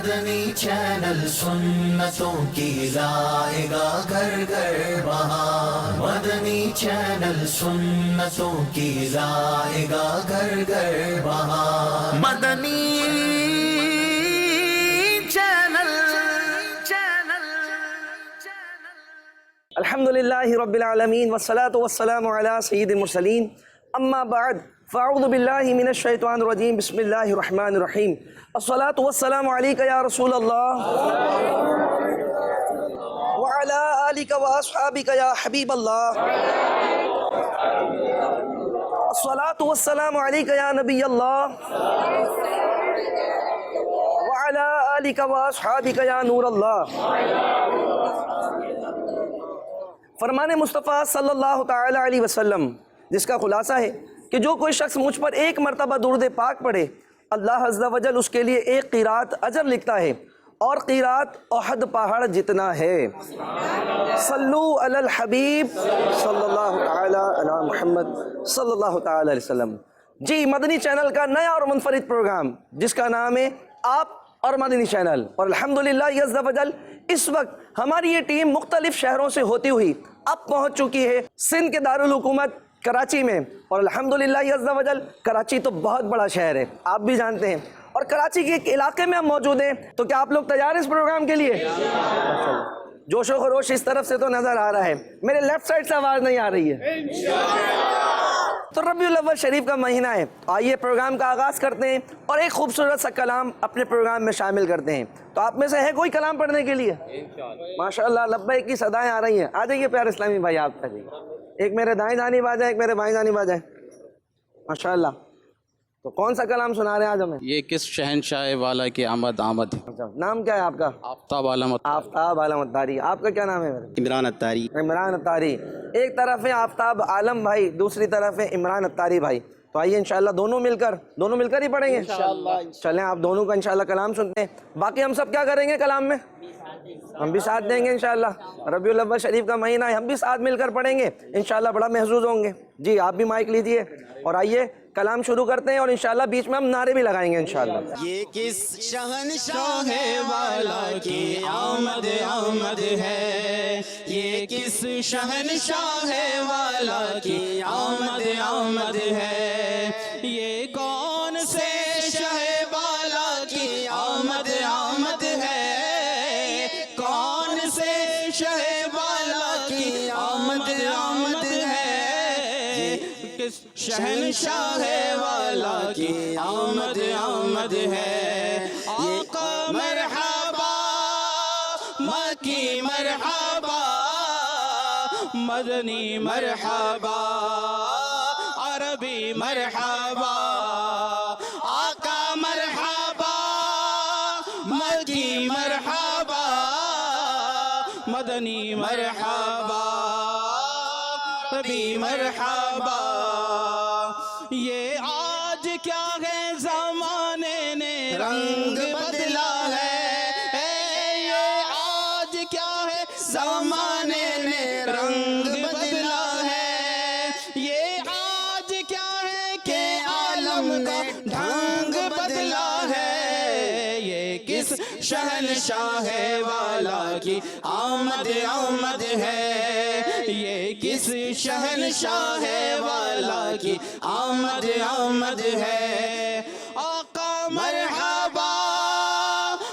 مدنی channel سنتوں کی لائے گا گھر گھر بہار، مدنی چینل سنتوں کی لائے گا گھر گھر بہار، مدنی الحمدللہ رب العالمین والصلاة والسلام علی سید المرسلین، اما بعد فاعوذ باللہ من الشیطان الرجیم، بسم اللہ الرحمن الرحیم، الصلاة والسلام علیک یا رسول اللہ وعلی آلک واصحابک یا حبیب اللہ، الصلاة والسلام علیک یا نبی اللہ وعلی آلک واصحابک یا نور اللہ۔ فرمان مصطفیٰ صلی اللہ تعالی علیہ وسلم، جس کا خلاصہ ہے کہ جو کوئی شخص مجھ پر ایک مرتبہ درود پاک پڑھے، اللہ عز و جل اس کے لیے ایک قیرات اجر لکھتا ہے، اور قیرات احد پہاڑ جتنا ہے۔ صلو علی الحبیب صلی اللہ تعالی علی محمد صلی اللہ تعالی علیہ وسلم۔ جی، مدنی چینل کا نیا اور منفرد پروگرام جس کا نام ہے آپ اور مدنی چینل، اور الحمدللہ عز و جل اس وقت ہماری یہ ٹیم مختلف شہروں سے ہوتی ہوئی اب پہنچ چکی ہے سندھ کے دارالحکومت کراچی میں، اور الحمدللہ عز و جل کراچی تو بہت بڑا شہر ہے، آپ بھی جانتے ہیں، اور کراچی کے ایک علاقے میں ہم موجود ہیں۔ تو کیا آپ لوگ تیار ہیں اس پروگرام کے لیے؟ جوش و خروش اس طرف سے تو نظر آ رہا ہے، میرے لیفٹ سائڈ سے آواز نہیں آ رہی ہے۔ تو ربیع الاول شریف کا مہینہ ہے، آئیے پروگرام کا آغاز کرتے ہیں اور ایک خوبصورت سا کلام اپنے پروگرام میں شامل کرتے ہیں۔ تو آپ میں سے ہے کوئی کلام پڑھنے کے لیے؟ ماشاءاللہ لبیک کی صدائیں آ رہی ہیں، آ جائیے پیارے اسلامی بھائی، آپ کا جائیے، ایک میرے دائیں جانب آ جائیں، ایک میرے بائیں جانب آ جائیں، ماشاءاللہ۔ تو کون سا کلام سنا رہے ہیں آج ہمیں؟ یہ کس شہنشاہ والا کی آمد آمد ہے۔ نام کیا ہے آپ کا؟ آفتاب عالم آفتاب عالم اتاری۔ آپ کا کیا نام ہے؟ عمران اتاری۔ عمران اتاری۔ ایک طرف ہے آفتاب عالم بھائی، دوسری طرف ہے عمران اتاری بھائی۔ تو آئیے انشاءاللہ دونوں مل کر ہی پڑھیں گے انشاءاللہ۔ چلیں آپ دونوں کا انشاءاللہ کلام سنتے ہیں، باقی ہم سب کیا کریں گے کلام میں؟ ہم بھی ساتھ دیں گے انشاءاللہ۔ ربیع الاول شریف کا مہینہ ہے، ہم بھی ساتھ مل کر پڑھیں گے انشاءاللہ، بڑا محظوظ ہوں گے۔ جی آپ بھی مائک لیجئے اور آئیے کلام شروع کرتے ہیں، اور انشاءاللہ بیچ میں ہم نعرے بھی لگائیں گے انشاءاللہ۔ یہ کس شہنشاہ والا کی آمد آمد ہے، یہ کس شہنشاہ والا کی آمد آمد ہے، یہ کون سے شہ والا کی آمد آمد ہے، کون سے شہ والا کی آمد آمد ہے، کس شہنشاہ والا کی آمد آمد ہے، آقا مرحبا مکی مرحبا مدنی مرحبا عربی مرحبا، آقا مرحبا مکی مرحبا مدنی مرحبا عربی مرحبا۔ یہ آج کیا ہے زمانے نے رنگ بدلا ہے، یہ آج کیا ہے زمانے نے رنگ بدلا ہے، یہ آج کیا ہے کہ عالم کا ڈھنگ بدلا ہے، یہ کس شہنشاہ والا کی آمد آمد ہے، یہ کس شہنشاہ والا کی آمد آمد ہے، آقا مرحبا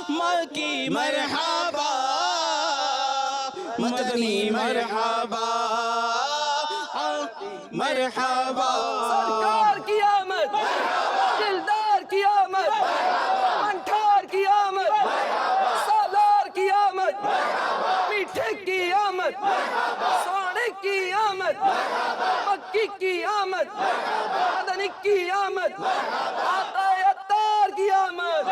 مکی مرحبا مدنی مرحبا مرحبا۔ سرکار کی آمد، دلدار کی آمد، انٹھار کی آمد، سالار کی آمد، میٹھے کی آمد، سونے کی آمد، مکی کی آمد، مدنی کی آمد، آقا اتار کی آمد۔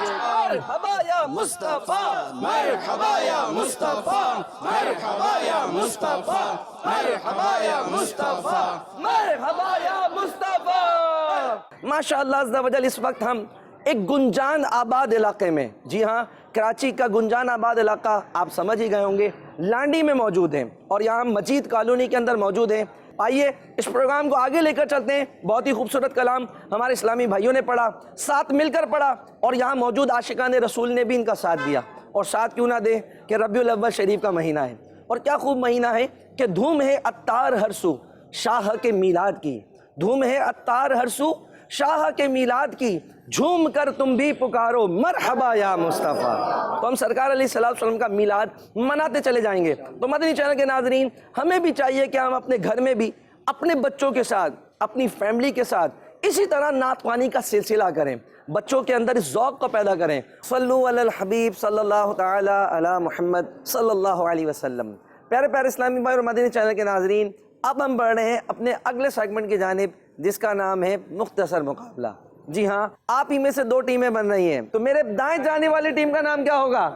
مرحبا یا مصطفیٰ، مرحبا یا مصطفیٰ، مرحبا یا مصطفیٰ، مرحبا یا مصطفیٰ، مرحبا یا مصطفیٰ۔ ماشاءاللہ عز و جل اس وقت ہم ایک گنجان آباد علاقے میں، جی ہاں کراچی کا گنجان آباد علاقہ آپ سمجھ ہی گئے ہوں گے، لانڈی میں موجود ہیں، اور یہاں ہم مجید کالونی کے اندر موجود ہیں۔ آئیے اس پروگرام کو آگے لے کر چلتے ہیں. بہت ہی خوبصورت کلام ہمارے اسلامی بھائیوں نے پڑھا, ساتھ مل کر پڑھا, اور یہاں موجود عاشقان رسول نے بھی ان کا ساتھ دیا. اور ساتھ کیوں نہ دے کہ ربیع الاول شریف کا مہینہ ہے, اور کیا خوب مہینہ ہے کہ دھوم ہے عطار ہر سو شاہ کے میلاد کی, دھوم ہے عطار ہر سو شاہ کے میلاد کی, جھوم کر تم بھی پکارو مرحبا یا مصطفیٰ. تو ہم سرکار علیہ الصلوۃ والسلام کا میلاد مناتے چلے جائیں گے. تو مدنی چینل کے ناظرین, ہمیں بھی چاہیے کہ ہم اپنے گھر میں بھی اپنے بچوں کے ساتھ, اپنی فیملی کے ساتھ اسی طرح نعت خوانی کا سلسلہ کریں, بچوں کے اندر اس ذوق کو پیدا کریں. صلو علی الحبیب صلی اللہ تعالی علی محمد صلی اللہ علیہ وسلم. پیارے پیارے اسلامی بھائی اور مدنی چینل کے ناظرین, اب ہم بڑھ رہے ہیں اپنے اگلے سیگمنٹ کی جانب, جس کا نام ہے مختصر مقابلہ. جی ہاں, آپ ہی میں سے 2 ٹیمیں بن رہی ہیں. تو میرے دائیں جانے والی ٹیم کا نام کیا ہوگا؟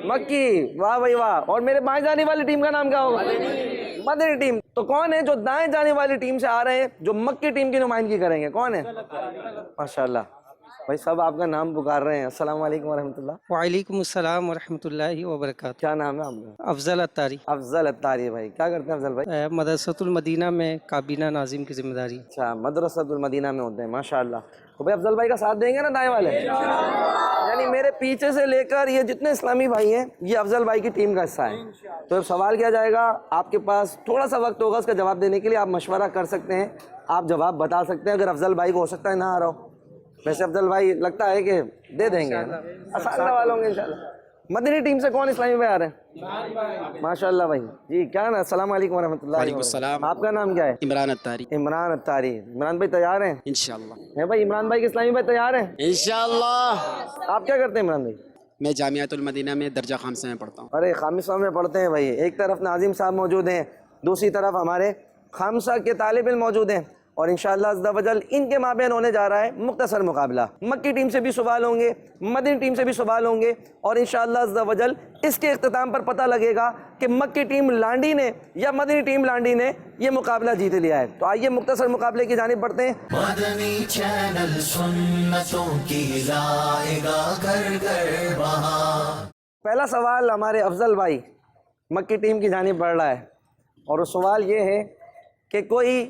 مکی. واہ بھائی واہ. اور میرے بائیں جانے والی ٹیم کا نام کیا ہوگا؟ مدنی ٹیم. تو کون ہے جو دائیں جانے والی ٹیم سے آ رہے ہیں, جو مکی ٹیم کی نمائندگی کریں گے؟ کون ہے؟ ماشاءاللہ بھائی صاحب آپ کا نام پکار رہے ہیں. السلام علیکم ورحمۃ اللہ. وعلیکم السلام ورحمۃ اللہ وبرکاتہ. کیا نام ہے آپ کا؟ افضل اتاری. افضل اتاری بھائی. کیا کرتے ہیں افضل بھائی؟ مدرسۃ المدینہ میں کابینہ ناظم کی ذمہ داری. اچھا, مدرسۃ المدینہ میں ہوتے ہیں. ماشاءاللہ. تو بھائی افضل بھائی کا ساتھ دیں گے نا دائیں والے؟ یعنی میرے پیچھے سے لے کر یہ جتنے اسلامی بھائی ہیں, یہ افضل بھائی کی ٹیم کا حصہ ہے. تو سوال کیا جائے گا, آپ کے پاس تھوڑا سا وقت ہوگا اس کا جواب دینے کے لیے. آپ مشورہ کر سکتے ہیں, آپ جواب بتا سکتے ہیں. اگر افضل بھائی کو ہو سکتا ہے نہ آ رہا ہو, ویسے افضل بھائی لگتا ہے کہ دے دیں گے, آسان سوال ہوں گے انشاءاللہ. مدنی ٹیم سے کون اسلامی بھائی آ رہے ہیں؟ ماشاءاللہ بھائی. جی کیا نا, السلام علیکم ورحمۃ اللہ. وعلیکم السلام. آپ کا نام کیا ہے؟ عمران اتاری. عمران اتاری. عمران بھائی تیار ہیں؟ انشاءاللہ. ہے بھائی عمران بھائی کے اسلامی بھائی تیار ہیں؟ انشاءاللہ. آپ کیا کرتے ہیں عمران بھائی؟ میں جامعۃ المدینہ میں درجہ خامسہ میں پڑھتا ہوں. ارے خامسہ میں پڑھتے ہیں بھائی. ایک طرف ناظم صاحب موجود ہیں, دوسری طرف ہمارے خامسہ کے طالب علم موجود ہیں, اور انشاءاللہ عز و جل ان کے مابین ہونے جا رہا ہے مختصر مقابلہ. مکی ٹیم سے بھی سوال ہوں گے, مدنی ٹیم سے بھی سوال ہوں گے, اور انشاءاللہ عز و جل اس کے اختتام پر پتہ لگے گا کہ مکی ٹیم لانڈی نے یا مدنی ٹیم لانڈی نے یہ مقابلہ جیت لیا ہے. تو آئیے مختصر مقابلے کی جانب بڑھتے ہیں. مدنی چینل سنتوں کی لائے گا گھر گھر بہار. پہلا سوال ہمارے افضل بھائی مکی ٹیم کی جانب بڑھ رہا ہے, اور وہ سوال یہ ہے کہ کوئی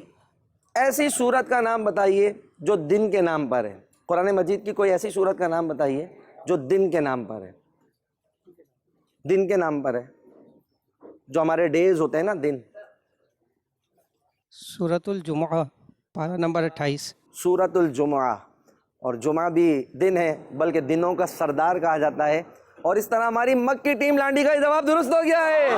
ایسی سورت کا نام بتائیے جو دن کے نام پر ہے. قرآن مجید کی کوئی ایسی سورت کا نام بتائیے جو دن کے نام پر ہے. دن کے نام پر ہے, جو ہمارے ڈیز ہوتے ہیں نا, دن. سورۃ الجمعہ پارہ نمبر 28. سورت الجمعہ, اور جمعہ بھی دن ہے, بلکہ دنوں کا سردار کہا جاتا ہے. اور اس طرح ہماری مکی ٹیم لانڈی کا جواب درست ہو گیا ہے.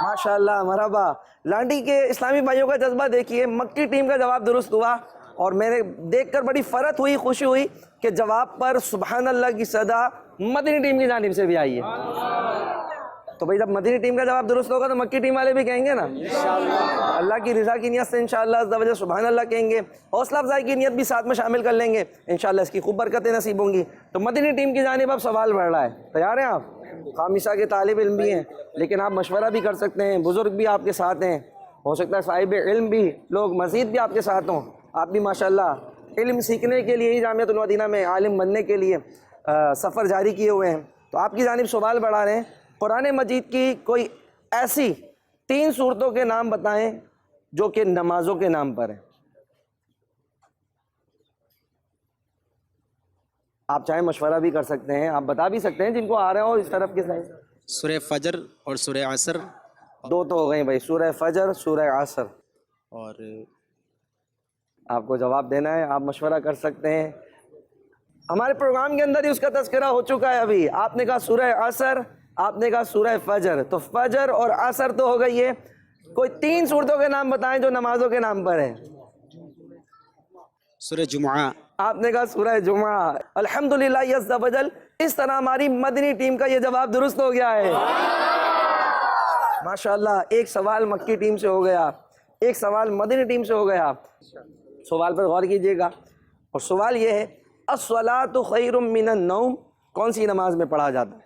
ماشاءاللہ مرحبا. لانڈی کے اسلامی بھائیوں کا جذبہ دیکھیے, مکی ٹیم کا جواب درست ہوا, اور میں نے دیکھ کر بڑی فرحت ہوئی, خوشی ہوئی کہ جواب پر سبحان اللہ کی صدا مدنی ٹیم کی جانب سے بھی آئی ہے. تو بھئی جب مدنی ٹیم کا جواب درست ہوگا تو مکی ٹیم والے بھی کہیں گے نا اللہ کی رضا کی نیت سے انشاءاللہ عز و جل سبحان اللہ کہیں گے. حوصلہ افزائی کی نیت بھی ساتھ میں شامل کر لیں گے, انشاءاللہ اس کی خوب برکتیں نصیب ہوں گی. تو مدنی ٹیم کی جانب اب سوال بڑھ رہا ہے. تیار ہیں آپ؟ خامسہ کے طالب علم بھی ہیں, لیکن آپ مشورہ بھی کر سکتے ہیں, بزرگ بھی آپ کے ساتھ ہیں, ہو سکتا ہے صاحب علم بھی لوگ مزید بھی آپ کے ساتھ ہوں. آپ بھی ماشاءاللہ علم سیکھنے کے لیے ہی جامعۃ المدینہ میں عالم بننے کے لیے سفر جاری کیے ہوئے ہیں. تو آپ کی جانب سوال بڑھا رہے ہیں, قرآن مجید کی کوئی ایسی 3 صورتوں کے نام بتائیں جو کہ نمازوں کے نام پر ہیں. آپ چاہیں مشورہ بھی کر سکتے ہیں, آپ بتا بھی سکتے ہیں جن کو آ رہے ہو اس طرف کے سائیں. سورہ فجر اور سورہ عصر. 2 تو ہو گئی بھائی, سورہ فجر, سورہ عصر. اور آپ کو جواب دینا ہے, آپ مشورہ کر سکتے ہیں. ہمارے پروگرام کے اندر ہی اس کا تذکرہ ہو چکا ہے ابھی. آپ نے کہا سورہ عصر, آپ نے کہا سورہ فجر, تو فجر اور عصر تو ہو گئی ہے. کوئی 3 صورتوں کے نام بتائیں جو نمازوں کے نام پر ہیں. سورہ جمعہ. آپ نے کہا سورہ جمعہ. الحمدللہ عز و جل, اس طرح ہماری مدنی ٹیم کا یہ جواب درست ہو گیا ہے. ماشاءاللہ, ایک سوال مکی ٹیم سے ہو گیا, ایک سوال مدنی ٹیم سے ہو گیا. سوال پر غور کیجئے گا, اور سوال یہ ہے الصلاۃ خیر من النوم کون سی نماز میں پڑھا جاتا ہے؟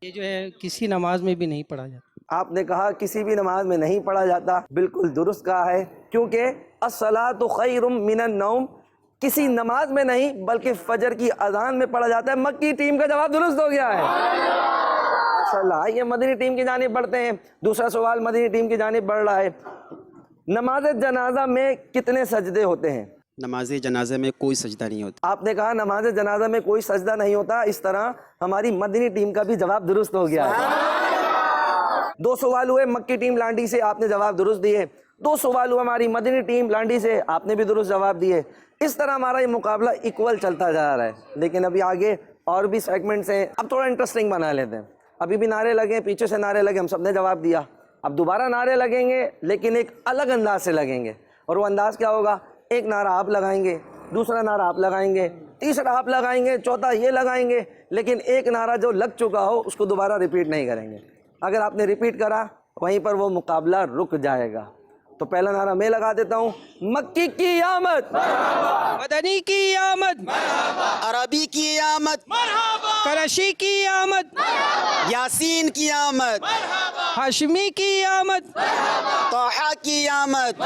یہ جو ہے کسی نماز میں بھی نہیں پڑھا جاتا. آپ نے کہا کسی بھی نماز میں نہیں پڑھا جاتا, بالکل درست کہا ہے, کیونکہ الصلاۃ خیر من النوم کسی نماز میں نہیں بلکہ فجر کی اذان میں پڑھا جاتا ہے. مکی ٹیم کا جواب درست ہو گیا ہے. ماشاءاللہ. آئیے مدنی ٹیم کی جانب بڑھتے ہیں. دوسرا سوال مدنی ٹیم کی جانب بڑھ رہا ہے. نماز جنازہ میں کتنے سجدے ہوتے ہیں؟ نماز جنازے میں کوئی سجدہ نہیں ہوتا. آپ نے کہا نماز جنازہ میں کوئی سجدہ نہیں ہوتا. اس طرح ہماری مدنی ٹیم کا بھی جواب درست ہو گیا ہے. 2 سوال ہوئے مکی ٹیم لانڈی سے, آپ نے جواب درست دیے. 2 سوال ہوئے ہماری مدنی ٹیم لانڈی سے, آپ نے بھی درست جواب دیے. اس طرح ہمارا یہ مقابلہ ایکول چلتا جا رہا ہے. لیکن ابھی آگے اور بھی سیگمنٹس ہیں, اب تھوڑا انٹرسٹنگ بنا لیتے ہیں. ابھی بھی نعرے لگے, پیچھے سے نعرے لگے, ہم سب نے جواب دیا. اب دوبارہ نعرے لگیں گے لیکن ایک الگ انداز سے لگیں گے. اور وہ انداز کیا ہوگا؟ ایک نعرہ آپ لگائیں گے, دوسرا نعرہ آپ لگائیں گے, تیسرا آپ لگائیں گے, چوتھا یہ لگائیں گے. لیکن ایک نعرہ جو لگ چکا ہو اس کو دوبارہ ریپیٹ نہیں کریں گے. اگر آپ نے ریپیٹ کرا وہیں پر وہ مقابلہ رک جائے گا. تو پہلا نعرہ میں لگا دیتا ہوں, مکی کی آمد, مدنی کی آمد, عربی کی آمد, کرشی کی آمد, یاسین کی آمد, ہاشمی کی آمد, طٰہٰ کی آمد,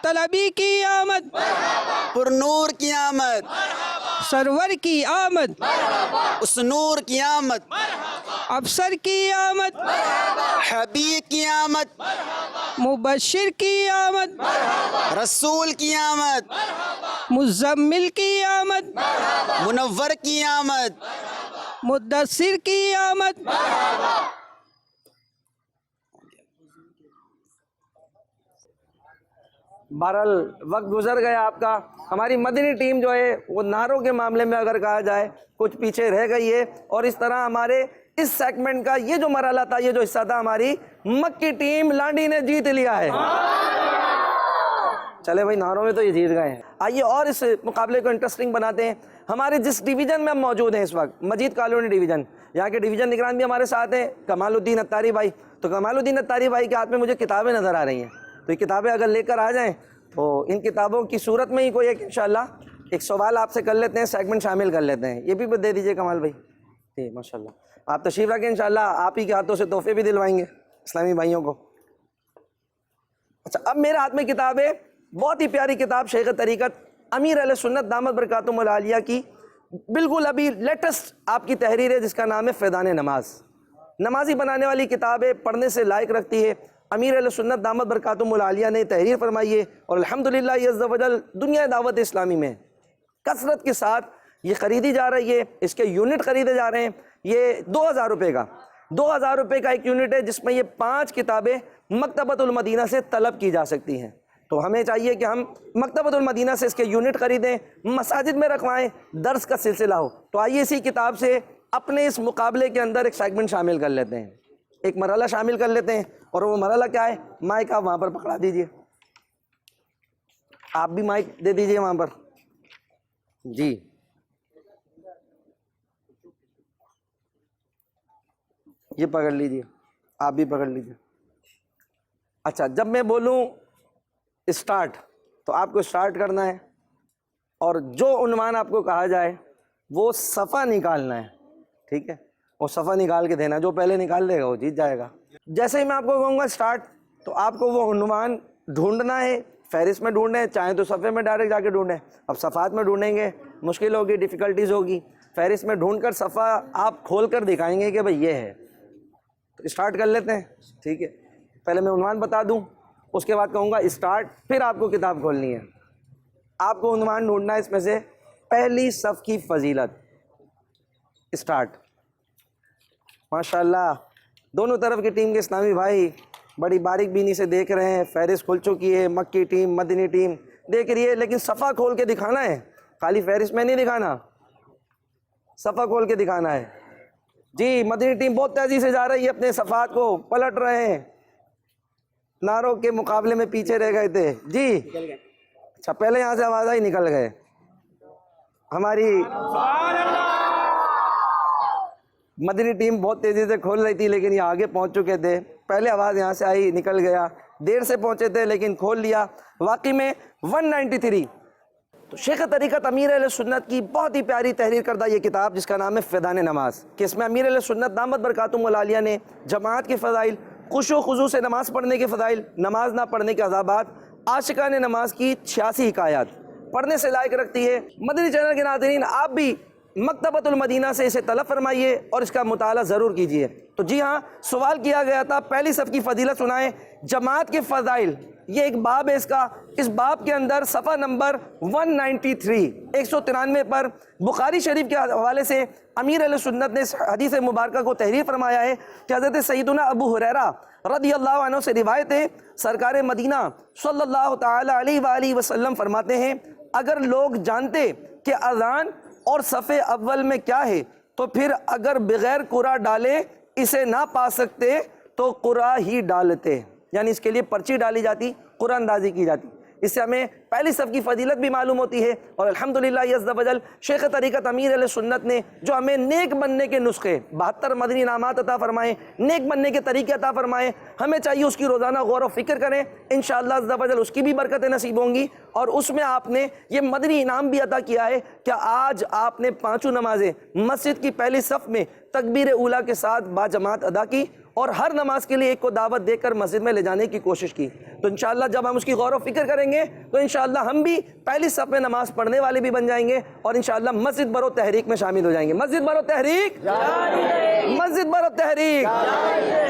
طلبی کی آمد, پرنور کی آمد, سرور کی آمد, اسنور کی آمد, افسر کی آمد, حبیب کی آمد, مبشر کی آمد, رسول کی آمد, مزمل کی آمد, منور کی آمد, مدثر کی آمد. بہرحال وقت گزر گیا آپ کا. ہماری مدنی ٹیم جو ہے وہ نعروں کے معاملے میں اگر کہا جائے کچھ پیچھے رہ گئی ہے. اور اس طرح ہمارے اس سیگمنٹ کا یہ جو مرحلہ تھا, یہ جو حصہ تھا, ہماری مکی ٹیم لانڈی نے جیت لیا ہے. چلے بھائی, نعروں میں تو یہ جیت گئے ہیں. آئیے اور اس مقابلے کو انٹرسٹنگ بناتے ہیں. ہمارے جس ڈویژن میں ہم موجود ہیں اس وقت, مجید کالونی ڈویژن, یہاں کے ڈویژن نگران بھی ہمارے ساتھ ہیں, کمال الدین اتاری بھائی. تو کمال الدین اتاری بھائی کے ہاتھ میں مجھے کتابیں نظر آ رہی ہیں. تو یہ کتابیں اگر لے کر آ جائیں تو ان کتابوں کی صورت میں ہی کوئی ایک انشاءاللہ ایک سوال آپ سے کر لیتے ہیں, سیگمنٹ شامل کر لیتے ہیں. یہ بھی دے دیجئے کمال بھائی. جی ماشاءاللہ, آپ تشریف رکھیں, انشاءاللہ آپ ہی کے ہاتھوں سے تحفے بھی دلوائیں گے اسلامی بھائیوں کو. اچھا, اب میرے ہاتھ میں کتاب ہے, بہت ہی پیاری کتاب, شیخ طریقت امیر اہل سنت دامت برکاتہم العالیہ کی بالکل ابھی لیٹسٹ آپ کی تحریر ہے, جس کا نام ہے فیضان نماز. نمازی بنانے والی کتاب ہے, پڑھنے سے لائق رکھتی ہے. امیر اہل سنت دامت برکاتہم العالیہ نے تحریر فرمائی ہے, اور الحمدللہ یہ عز و جل دنیا دعوت اسلامی میں کثرت کے ساتھ یہ خریدی جا رہی ہے. اس کے یونٹ خریدے جا رہے ہیں. یہ 2000 روپے کا 2000 روپے کا ایک یونٹ ہے, جس میں یہ 5 کتابیں مکتبۃ المدینہ سے طلب کی جا سکتی ہیں. تو ہمیں چاہیے کہ ہم مکتبۃ المدینہ سے اس کے یونٹ خریدیں, مساجد میں رکھوائیں, درس کا سلسلہ ہو. تو آئیے اسی کتاب سے اپنے اس مقابلے کے اندر ایک سیگمنٹ شامل کر لیتے ہیں, ایک مرحلہ شامل کر لیتے ہیں. اور وہ مرحلہ کیا ہے؟ مائک آپ وہاں پر پکڑا دیجئے, آپ بھی مائک دے دیجئے وہاں پر. جی یہ پکڑ لیجئے, آپ بھی پکڑ لیجئے. اچھا, جب میں بولوں اسٹارٹ تو آپ کو اسٹارٹ کرنا ہے, اور جو عنوان آپ کو کہا جائے وہ صفحہ نکالنا ہے. ٹھیک ہے, وہ صفحہ نکال کے دینا, جو پہلے نکال دے گا وہ جیت جائے گا. جیسے ہی میں آپ کو کہوں گا اسٹارٹ, تو آپ کو وہ عنوان ڈھونڈنا ہے. فہرست میں ڈھونڈیں, چاہیں تو صفحے میں ڈائریکٹ جا کے ڈھونڈیں. اب صفحات میں ڈھونڈیں گے مشکل ہوگی, ڈیفیکلٹیز ہوگی. فہرست میں ڈھونڈ کر صفحہ آپ کھول کر دکھائیں گے کہ بھئی یہ ہے. تو اسٹارٹ کر لیتے ہیں. ٹھیک ہے, پہلے میں عنوان بتا دوں, اس کے بعد کہوں گا اسٹارٹ, پھر آپ کو کتاب کھولنی ہے. آپ کو عنوان ڈھونڈنا ہے اس میں سے پہلی صف کی فضیلت. اسٹارٹ. ماشاءاللہ دونوں طرف کی ٹیم کے اسلامی بھائی بڑی باریک بینی سے دیکھ رہے ہیں. فہرست کھل چکی ہے, مکی ٹیم مدنی ٹیم دیکھ رہی ہے, لیکن صفحہ کھول کے دکھانا ہے, خالی فہرست میں نہیں دکھانا, صفحہ کھول کے دکھانا ہے. جی مدنی ٹیم بہت تیزی سے جا رہی ہے, اپنے صفحات کو پلٹ رہے ہیں, نعروں کے مقابلے میں پیچھے رہ گئے تھے. جی اچھا, پہلے یہاں سے آواز آئی, نکل گئے. ہماری مدنی ٹیم بہت تیزی سے کھول رہی تھی, لیکن یہ آگے پہنچ چکے تھے. پہلے آواز یہاں سے آئی, نکل گیا. دیر سے پہنچے تھے لیکن کھول لیا. واقعی میں 193. تو شیخ طریقت امیر اہل سنت کی بہت ہی پیاری تحریر کردہ یہ کتاب, جس کا نام ہے فیضان نماز, کہ اس میں امیر اہل سنت دامت برکاتہم العالیہ نے جماعت کے فضائل, خشوع و خضوع سے نماز پڑھنے کے فضائل, نماز نہ پڑھنے کے عذابات, عاشقان نماز کی 86 حکایات پڑھنے سے لائق رکھتی ہے. مدنی چینل کے ناظرین, آپ بھی مکتبۃ المدینہ سے اسے طلب فرمائیے اور اس کا مطالعہ ضرور کیجیے۔ تو جی ہاں، سوال کیا گیا تھا پہلی صف کی فضیلت سنائیں، جماعت کے فضائل، یہ ایک باب ہے اس باب کے اندر صفحہ نمبر 193 193 پر بخاری شریف کے حوالے سے امیر علیہ سنت نے اس حدیث مبارکہ کو تحریر فرمایا ہے کہ حضرت سیدنا ابو ہریرہ رضی اللہ عنہ سے روایت ہے، سرکار مدینہ صلی اللہ تعالی علیہ وآلہ وسلم فرماتے ہیں، اگر لوگ جانتے کہ اذان اور صف اول میں کیا ہے تو پھر اگر بغیر قرآن ڈالے اسے نہ پا سکتے تو قرآن ہی ڈالتے، یعنی اس کے لیے پرچی ڈالی جاتی، قرآن اندازی کی جاتی۔ اس سے ہمیں پہلی صف کی فضیلت بھی معلوم ہوتی ہے، اور الحمدللہ عز و جل شیخ طریقت امیر علیہ سنت نے جو ہمیں نیک بننے کے نسخے 72 مدنی انعامات عطا فرمائے، نیک بننے کے طریقے عطا فرمائے، ہمیں چاہیے اس کی روزانہ غور و فکر کریں، انشاءاللہ عز و جل اس کی بھی برکتیں نصیب ہوں گی۔ اور اس میں آپ نے یہ مدنی انعام بھی عطا کیا ہے کہ آج آپ نے پانچوں نمازیں مسجد کی پہلی صف میں تکبیر اولیٰ کے ساتھ باجماعت ادا کی، اور ہر نماز کے لیے ایک کو دعوت دے کر مسجد میں لے جانے کی کوشش کی۔ تو انشاءاللہ جب ہم اس کی غور و فکر کریں گے تو انشاءاللہ ہم بھی پہلی صف میں نماز پڑھنے والے بھی بن جائیں گے، اور انشاءاللہ مسجد برو تحریک میں شامل ہو جائیں گے۔ مسجد برو تحریک، مسجد برو تحریک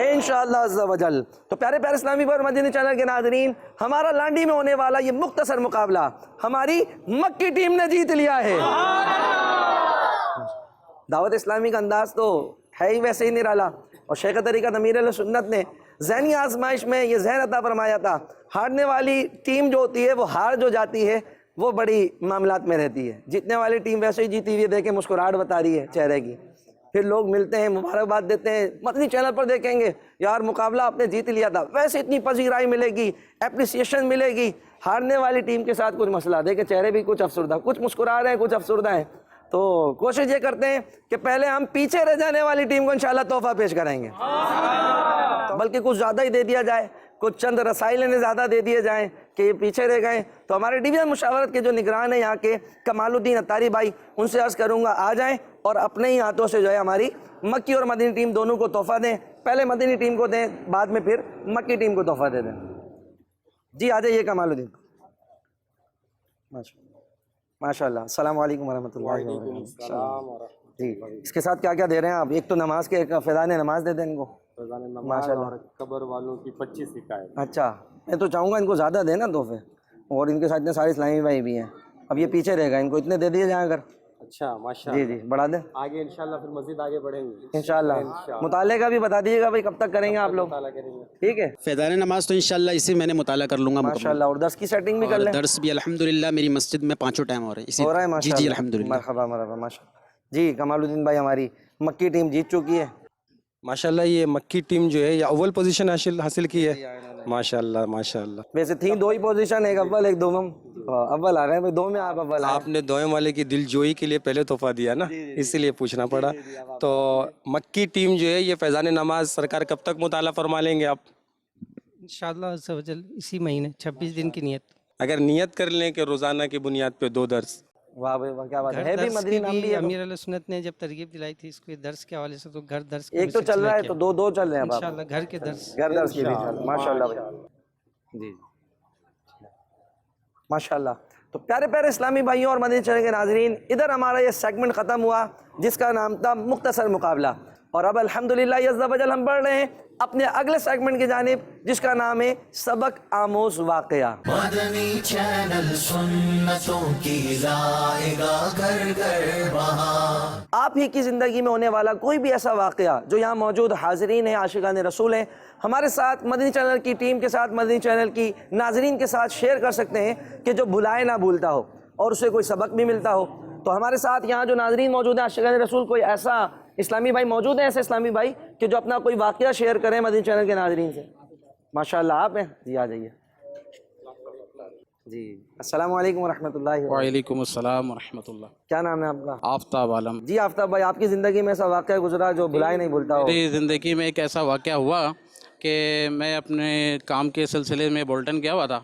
انشاءاللہ عز و جل۔ تو پیارے پیارے اسلامی اور مدنی چینل کے ناظرین، ہمارا لانڈی میں ہونے والا یہ مختصر مقابلہ ہماری مکی ٹیم نے جیت لیا ہے۔ دعوت اسلامی کا انداز تو ہے ہی ویسے ہی نرالا، اور شیخ طریقت امیر علیہ سنت نے ذہنی آزمائش میں یہ ذہن عطا فرمایا تھا، ہارنے والی ٹیم جو ہوتی ہے وہ ہار جو جاتی ہے وہ بڑی معاملات میں رہتی ہے، جیتنے والی ٹیم ویسے ہی جیتی ہوئی دیکھیں مسکراہٹ بتا رہی ہے چہرے کی، پھر لوگ ملتے ہیں مبارکباد دیتے ہیں، مدنی چینل پر دیکھیں گے یار مقابلہ آپ نے جیت لیا تھا، ویسے اتنی پذیرائی ملے گی، اپریسیشن ملے گی۔ ہارنے والی ٹیم کے ساتھ کچھ مسئلہ دیکھیں، چہرے بھی کچھ افسردہ، کچھ مسکرا رہے ہیں، کچھ افسردہ ہیں۔ تو کوشش یہ کرتے ہیں کہ پہلے ہم پیچھے رہ جانے والی ٹیم کو انشاءاللہ تحفہ پیش کریں گے، بلکہ کچھ زیادہ ہی دے دیا جائے، کچھ چند رسائل انہیں زیادہ دے دیے جائیں کہ یہ پیچھے رہ گئے۔ تو ہمارے ڈویژن مشاورت کے جو نگران ہیں یہاں کے کمال الدین اتاری بھائی، ان سے عرض کروں گا آ جائیں اور اپنے ہی ہاتھوں سے جو ہے ہماری مکی اور مدنی ٹیم دونوں کو تحفہ دیں، پہلے مدنی ٹیم کو دیں، بعد میں پھر مکی ٹیم کو تحفہ دے دیں۔ جی آ جائیے کمال الدین۔ ماشاء اللہ، السلام علیکم ورحمۃ اللہ وبرکاتہ۔ جی اس کے ساتھ کیا کیا دے رہے ہیں آپ؟ ایک تو نماز کے، ایک فیضان نماز دے دیں ان کو، ماشاء اللہ، قبر والوں کی 25 حکایت۔ اچھا، میں تو چاہوں گا ان کو زیادہ دیں نا تحفے، اور ان کے ساتھ اتنے سارے اسلامی بھائی بھی ہیں، اب یہ پیچھے رہ گئے، ان کو اتنے دے دیے جائیں اگر۔ اچھا ماشاء جی جی بڑھا دیں آگے انشاءاللہ پھر مزید آگے بڑھیں گے انشاءاللہ۔ مطالعے کا بھی بتا دیجیے گا بھائی کب تک کریں گے آپ لوگ، ٹھیک ہے؟ فیضان نماز تو انشاءاللہ اسی میں نے مطالعہ کر لوں گا ماشاء اللہ، اور درس کی سیٹنگ بھی کر لیں۔ درس بھی الحمدللہ میری مسجد میں 5 ٹائم ہو رہے ہیں، ہو رہا ہے جی ماشاء جی اللہ، الحمدللہ۔ مرحبا مرحبا، ماشاء اللہ۔ جی کمال الدین بھائی، ہماری مکی ٹیم جیت چکی ہے ماشاءاللہ، یہ مکی ٹیم جو ہے یہ اول پوزیشن حاصل کی ہے ماشاءاللہ ماشاءاللہ۔ ویسے تھیں دو ہی پوزیشن، ایک اول ایک دوم، اول آ گئے بھائی، دو میں آپ اول آئے۔ آپ نے دوئم والے کی دل جوئی کے لیے پہلے تحفہ دیا نا، اسی لیے پوچھنا پڑا۔ تو مکی ٹیم جو ہے یہ فیضان نماز سرکار کب تک مطالعہ فرما لیں گے آپ؟ انشاءاللہ عز و جل اسی مہینے 26 دن کی نیت۔ اگر نیت کر لیں کہ روزانہ کی بنیاد پہ 2 درس، واہ بھائی واہ، کیا بات ہے، گھر بھی درس مدنی کی نام بھی بھی ہے تو۔ امیر علیہ سنت نے جب ترغیب دلائی تھی اس کو درس کے حوالے سے، تو گھر درس کا ایک تو بھی چل رہا ہے سلسلہ تو دو چل رہے ہیں اب آپ، انشاءاللہ گھر کے درس۔ گھر درس کی بھی چل، ماشاء اللہ بھائی، جی ماشاء اللہ۔ تو پیارے پیارے اسلامی بھائیوں اور مدنی چینل کے ناظرین، ادھر ہمارا یہ سیگمنٹ ختم ہوا جس کا نام تھا مختصر مقابلہ، اور اب الحمدللہ عز و جل ہم بڑھ رہے ہیں اپنے اگلے سیگمنٹ کی جانب جس کا نام ہے سبق آموز واقعہ۔ مدنی چینل سنتوں کی لائے گا گھر گھر بہار۔ آپ ہی کی زندگی میں ہونے والا کوئی بھی ایسا واقعہ جو یہاں موجود حاضرین ہیں، عاشقان رسول ہیں، ہمارے ساتھ مدنی چینل کی ٹیم کے ساتھ، مدنی چینل کی ناظرین کے ساتھ شیئر کر سکتے ہیں کہ جو بھلائے نہ بھولتا ہو اور اسے کوئی سبق بھی ملتا ہو۔ تو ہمارے ساتھ یہاں جو ناظرین موجود ہیں عاشقان رسول، کوئی ایسا اسلامی بھائی موجود ہیں، ایسے اسلامی بھائی کہ جو اپنا کوئی واقعہ شیئر کریں مدنی چینل کے ناظرین سے؟ ماشاءاللہ آپ ہیں، جی آ جائیے۔ جی السلام علیکم ورحمۃ اللہ وبرکاتہ۔ وعلیکم السلام ورحمۃ اللہ۔ کیا نام ہے آپ کا؟ آفتاب عالم۔ جی آفتاب بھائی، آپ کی زندگی میں ایسا واقعہ گزرا جو بھلائے نہیں بھولتا ہو؟ میری زندگی میں ایک ایسا واقعہ ہوا کہ میں اپنے کام کے سلسلے میں بولٹن گیا ہوا تھا،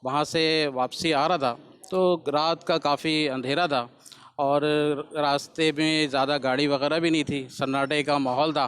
وہاں سے واپسی آ رہا تھا تو رات کا کافی اندھیرا تھا اور راستے میں زیادہ گاڑی وغیرہ بھی نہیں تھی، سناٹے کا ماحول تھا۔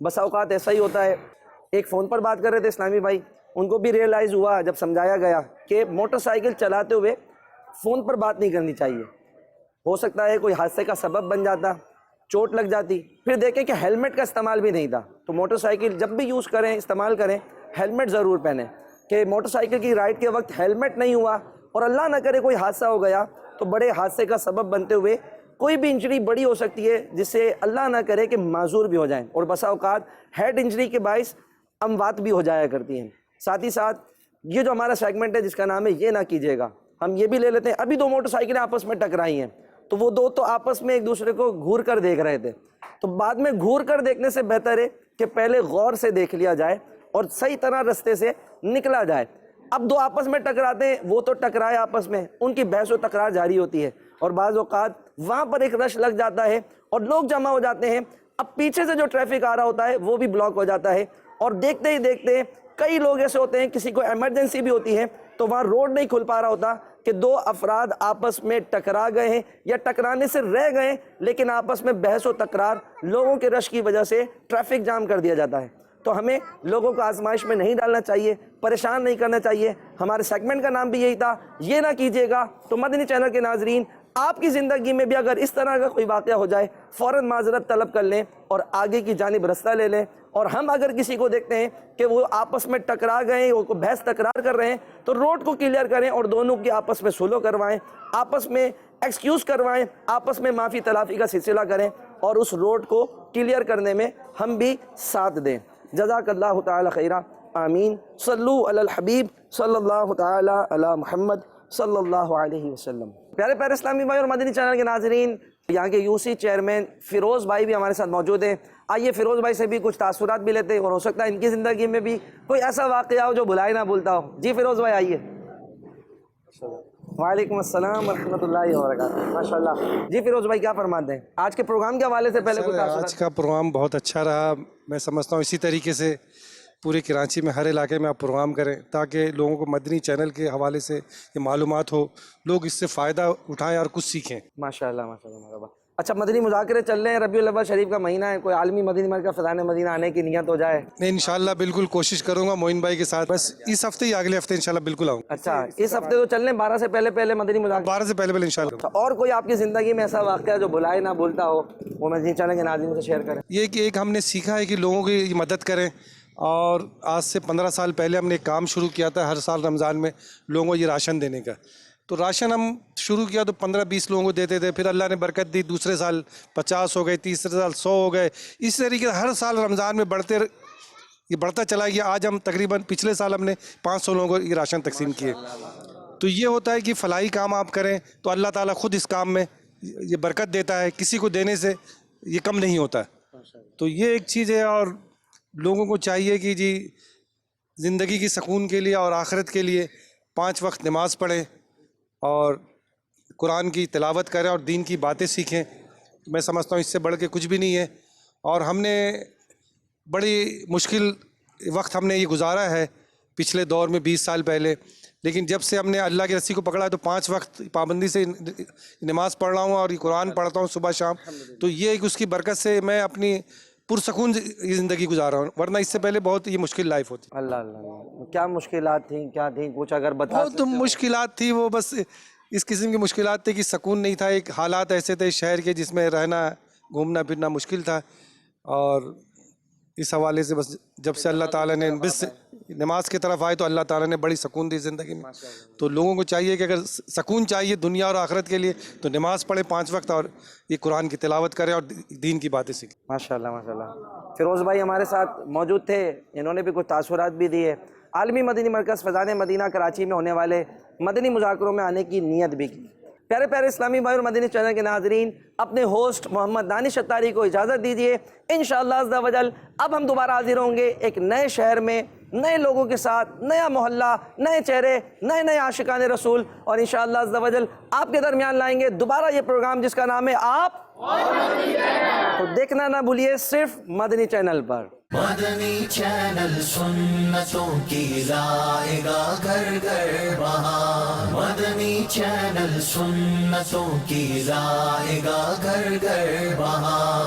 بسا اوقات ایسا ہی ہوتا ہے. ایک فون پر بات کر رہے تھے اسلامی بھائی, ان کو بھی ریئلائز ہوا جب سمجھایا گیا کہ موٹر سائیکل چلاتے ہوئے فون پر بات نہیں کرنی چاہیے, ہو سکتا ہے کوئی حادثے کا سبب بن جاتا, چوٹ لگ جاتی. پھر دیکھیں کہ ہیلمٹ کا استعمال بھی نہیں تھا, تو موٹر سائیکل جب بھی یوز کریں, استعمال کریں, ہیلمٹ ضرور پہنیں. کہ موٹر سائیکل کی رائڈ کے وقت ہیلمٹ نہیں ہوا اور اللہ نہ کرے کوئی حادثہ ہو گیا تو بڑے حادثے کا سبب بنتے ہوئے کوئی بھی انجری بڑی ہو سکتی ہے جس سے اللہ نہ کرے کہ معذور بھی ہو جائیں, اور بسا اوقات ہیڈ انجری کے باعث اموات بھی ہو جایا کرتی ہیں. ساتھ ہی ساتھ یہ جو ہمارا سیگمنٹ ہے جس کا نام ہے یہ نہ کیجیے گا, ہم یہ بھی لے لیتے ہیں. ابھی دو موٹر سائیکلیں آپس میں ٹکرائی ہیں, تو وہ دو تو آپس میں ایک دوسرے کو گھور کر دیکھ رہے تھے, تو بعد میں گھور کر دیکھنے سے بہتر ہے کہ پہلے غور سے دیکھ لیا جائے اور صحیح طرح رستے سے نکلا جائے. اب دو آپس میں ٹکراتے ہیں, وہ تو ٹکرائے آپس میں, ان کی بحث و تکرار جاری ہوتی ہے, اور بعض اوقات وہاں پر ایک رش لگ جاتا ہے اور لوگ جمع ہو جاتے ہیں. اب پیچھے سے جو ٹریفک آ رہا ہوتا ہے وہ بھی بلاک ہو جاتا ہے, اور دیکھتے ہی دیکھتے کئی لوگ ایسے ہوتے ہیں, کسی کو ایمرجنسی بھی ہوتی ہے تو وہاں روڈ نہیں کھل پا رہا ہوتا کہ دو افراد آپس میں ٹکرا گئے ہیں یا ٹکرانے سے رہ گئے, لیکن آپس میں بحث و تکرار لوگوں کے رش کی وجہ سے ٹریفک جام کر دیا جاتا ہے. تو ہمیں لوگوں کو آزمائش میں نہیں ڈالنا چاہیے, پریشان نہیں کرنا چاہیے. ہمارے سیگمنٹ کا نام بھی یہی تھا, یہ نہ کیجیے گا. تو مدنی چینل کے ناظرین, آپ کی زندگی میں بھی اگر اس طرح کا کوئی واقعہ ہو جائے, فوراً معذرت طلب کر لیں اور آگے کی جانب رستہ لے لیں. اور ہم اگر کسی کو دیکھتے ہیں کہ وہ آپس میں ٹکرا گئے ہیں, وہ بحث تکرار کر رہے ہیں, تو روڈ کو کلیئر کریں اور دونوں کی آپس میں سلو کروائیں, آپس میں ایکسکیوز کروائیں, آپس میں معافی تلافی کا سلسلہ کریں, اور اس روڈ کو کلیئر کرنے میں ہم بھی ساتھ دیں. جزاک اللہ تعالی خیرہ, آمین. صلو علی الحبیب صلی اللہ تعالی علی محمد صلی اللہ علیہ وسلم. پیارے پیارے اسلامی بھائی اور مدنی چینل کے ناظرین, یہاں کے یو سی چیئرمین فیروز بھائی بھی ہمارے ساتھ موجود ہیں. آئیے فیروز بھائی سے بھی کچھ تاثرات بھی لیتے ہیں, اور ہو سکتا ہے ان کی زندگی میں بھی کوئی ایسا واقعہ ہو جو بھلائے نہ بھولتا ہو. جی فیروز بھائی آئیے. وعلیکم السلام ورحمۃ اللہ وبرکاتہ. ماشاء اللہ. جی فیروز بھائی کیا فرماتے ہیں آج کے پروگرام کے حوالے سے؟ پہلے کچھ تاثرات. آج کا پروگرام بہت اچھا رہا. میں سمجھتا ہوں اسی طریقے سے پورے کراچی میں ہر علاقے میں آپ پروگرام کریں تاکہ لوگوں کو مدنی چینل کے حوالے سے یہ معلومات ہو, لوگ اس سے فائدہ اٹھائیں اور کچھ سیکھیں. ماشاء اللہ ماشاء اللہ مرحبا. اچھا, مدنی مذاکرے چل رہے ہیں, ربیع الاول شریف کا مہینہ ہے, کوئی عالمی مدنی مرکز فضائل مدینہ آنے کی نیت ہو جائے؟ میں انشاءاللہ بالکل کوشش کروں گا معین بھائی کے ساتھ, بس اس ہفتے یا اگلے ہفتے انشاءاللہ بالکل آؤں. اچھا, اس ہفتے تو چل رہے ہیں, 12 سے پہلے مدنی مذاکرے. 12 سے پہلے انشاءاللہ. اور کوئی آپ کی زندگی میں ایسا واقعہ جو بھلائے نہ بھولتا ہو, وہ مدنی چینل کے ناظرین سے شیئر کریں. یہ کہ ایک ہم نے سیکھا ہے کہ لوگوں کی مدد کریں, اور آج سے 15 سال پہلے ہم نے ایک کام شروع کیا تھا ہر سال رمضان میں لوگوں کو یہ راشن دینے کا. تو راشن ہم شروع کیا تو 15-20 لوگوں کو دیتے تھے, پھر اللہ نے برکت دی, دوسرے سال 50 ہو گئے, تیسرے سال 100 ہو گئے. اس طریقے سے ہر سال رمضان میں یہ بڑھتا چلا گیا. آج ہم تقریباً پچھلے سال ہم نے 500 لوگوں کو یہ راشن تقسیم کیے. تو یہ ہوتا ہے کہ فلاحی کام آپ کریں تو اللہ تعالیٰ خود اس کام میں یہ برکت دیتا ہے, کسی کو دینے سے یہ کم نہیں ہوتا ہے. تو یہ ایک چیز ہے, اور لوگوں کو چاہیے کہ جی زندگی کی سکون کے لیے اور آخرت کے لیے 5 وقت نماز پڑھیں اور قرآن کی تلاوت کریں اور دین کی باتیں سیکھیں. میں سمجھتا ہوں اس سے بڑھ کے کچھ بھی نہیں ہے. اور ہم نے بڑی مشکل وقت ہم نے یہ گزارا ہے پچھلے دور میں 20 سال پہلے, لیکن جب سے ہم نے اللہ کی رسی کو پکڑا ہے تو 5 وقت پابندی سے نماز پڑھ رہا ہوں اور یہ قرآن پڑھتا ہوں صبح شام. تو یہ ایک اس کی برکت سے میں اپنی پرسکون زندگی گزار رہا ہوں, ورنہ اس سے پہلے بہت یہ مشکل لائف ہوتی. اللہ اللہ, کیا مشکلات تھیں, کیا تھیں کچھ اگر بتا؟ بہت مشکلات تھی, وہ بس اس قسم کی مشکلات تھی کہ سکون نہیں تھا. ایک حالات ایسے تھے شہر کے جس میں رہنا گھومنا پھرنا مشکل تھا, اور اس حوالے سے بس جب سے اللہ تعالیٰ نے بس نماز کی طرف آئے تو اللہ تعالیٰ نے بڑی سکون دی زندگی میں. تو لوگوں کو چاہیے کہ اگر سکون چاہیے دنیا اور آخرت کے لیے تو نماز پڑھیں 5 وقت, اور یہ قرآن کی تلاوت کریں اور دین کی باتیں سیکھیں. ماشاء اللہ ماشاء اللہ. فیروز بھائی ہمارے ساتھ موجود تھے, انہوں نے بھی کچھ تاثرات بھی دیے. عالمی مدنی مرکز فضائل مدینہ کراچی میں ہونے والے مدنی مذاکروں میں آنے کی نیت بھی کی. پیارے پیارے اسلامی بھائی اور مدنی چینل کے ناظرین, اپنے ہوسٹ محمد دانش اتاری کو اجازت دیجیے. انشاءاللہ عز و جل اب ہم دوبارہ حاضر ہوں گے ایک نئے شہر میں, نئے لوگوں کے ساتھ, نیا محلہ, نئے چہرے, نئے عاشقان رسول, اور انشاءاللہ عز و جل آپ کے درمیان لائیں گے دوبارہ یہ پروگرام جس کا نام ہے آپ. تو دیکھنا نہ بھولیے صرف مدنی چینل پر. مدنی چینل سنتوں کی لائے گا گھر گھر بہار. مدنی چینل سنتوں کی لائے گا گھر گھر بہار.